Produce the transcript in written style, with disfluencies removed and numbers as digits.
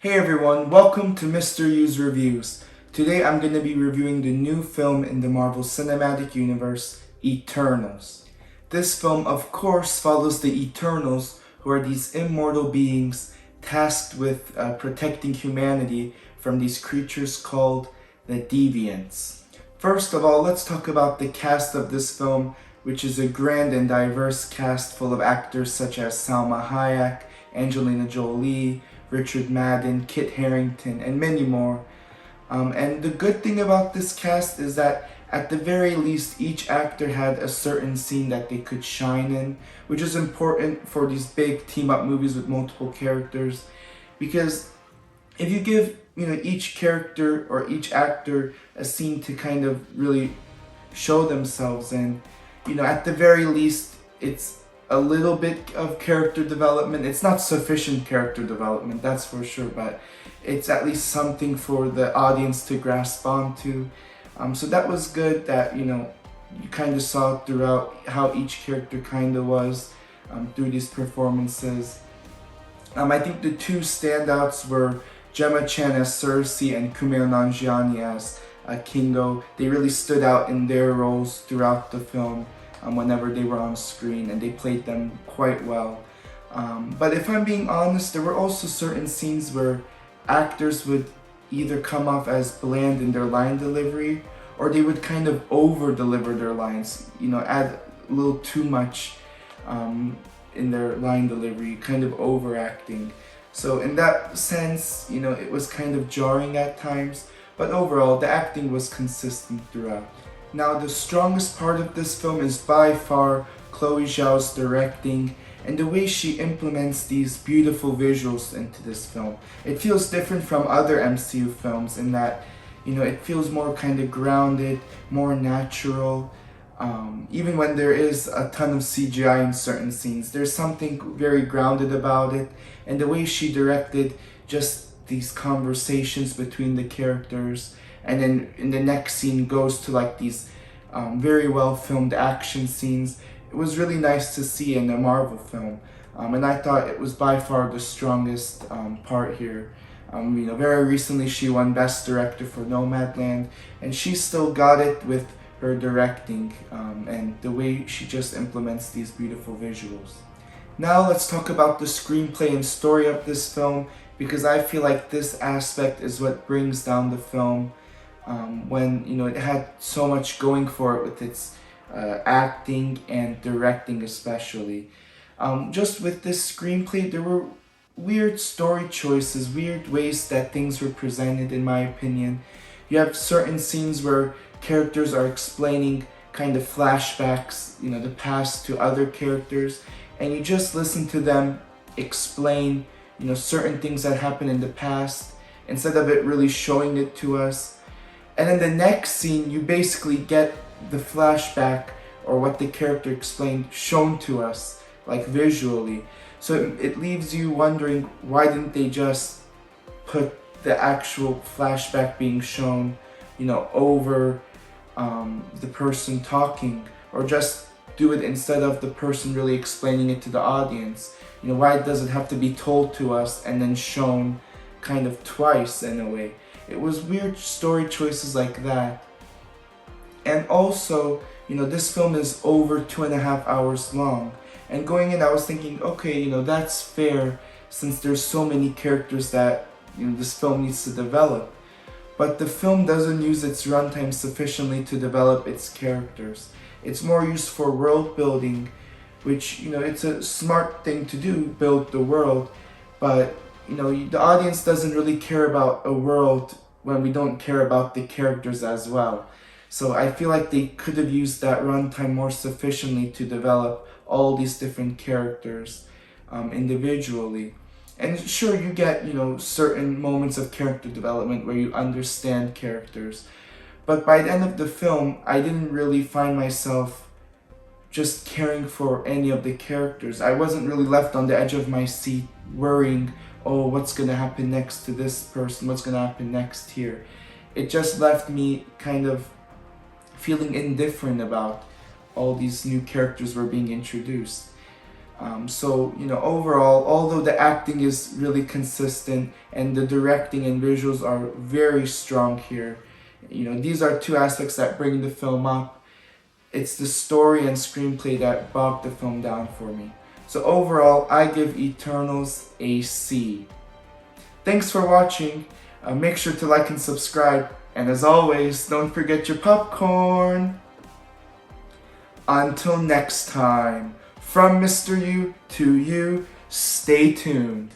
Hey everyone, welcome to Mr. U's Reviews. Today I'm going to be reviewing the new film in the Marvel Cinematic Universe, Eternals. This film, of course, follows the Eternals, who are these immortal beings tasked with protecting humanity from these creatures called the Deviants. First of all, let's talk about the cast of this film, which is a grand and diverse cast full of actors such as Salma Hayek, Angelina Jolie, Richard Madden, Kit Harington, and many more. And the good thing about this cast is that at the very least, each actor had a certain scene that they could shine in, which is important for these big team-up movies with multiple characters. Because if you give each character or each actor a scene to kind of really show themselves in, at the very least, it's a little bit of character development. It's not sufficient character development, that's for sure, but it's at least something for the audience to grasp onto. So that was good that, you kind of saw throughout how each character kind of was through these performances. I think the two standouts were Gemma Chan as Cersei and Kumail Nanjiani as Kingo. They really stood out in their roles throughout the film. Whenever they were on screen, and they played them quite well. But if I'm being honest, there were also certain scenes where actors would either come off as bland in their line delivery, or they would kind of over-deliver their lines, add a little too much in their line delivery, kind of overacting. So in that sense, it was kind of jarring at times, but overall, the acting was consistent throughout. Now, the strongest part of this film is by far Chloe Zhao's directing and the way she implements these beautiful visuals into this film. It feels different from other MCU films in that, it feels more kind of grounded, more natural. Even when there is a ton of CGI in certain scenes, there's something very grounded about it. And the way she directed just these conversations between the characters, and then in the next scene goes to like these very well filmed action scenes. It was really nice to see in a Marvel film, and I thought it was by far the strongest part here. Very recently she won Best Director for Nomadland, and she still got it with her directing and the way she just implements these beautiful visuals. Now let's talk about the screenplay and story of this film, because I feel like this aspect is what brings down the film. When it had so much going for it with its acting and directing especially. Just with this screenplay, there were weird story choices, weird ways that things were presented in my opinion. You have certain scenes where characters are explaining kind of flashbacks, the past to other characters, and you just listen to them explain, certain things that happened in the past instead of it really showing it to us. And then the next scene, you basically get the flashback or what the character explained shown to us, like visually. So it leaves you wondering, why didn't they just put the actual flashback being shown, over the person talking, or just do it instead of the person really explaining it to the audience? Why does it have to be told to us and then shown kind of twice in a way? It was weird story choices like that. And also, this film is over 2.5 hours long. And going in, I was thinking, okay, that's fair since there's so many characters that, this film needs to develop. But the film doesn't use its runtime sufficiently to develop its characters. It's more used for world building, which, it's a smart thing to do, build the world. But the audience doesn't really care about a world when we don't care about the characters as well. So I feel like they could have used that runtime more sufficiently to develop all these different characters individually. And sure, you get, certain moments of character development where you understand characters. But by the end of the film, I didn't really find myself just caring for any of the characters. I wasn't really left on the edge of my seat worrying, oh, what's gonna happen next to this person? What's gonna happen next here? It just left me kind of feeling indifferent about all these new characters were being introduced. So, overall, although the acting is really consistent and the directing and visuals are very strong here, these are two aspects that bring the film up. It's the story and screenplay that bogged the film down for me. So overall, I give Eternals a C. Thanks for watching. Make sure to like and subscribe. And as always, don't forget your popcorn. Until next time, from Mr. U to you, stay tuned.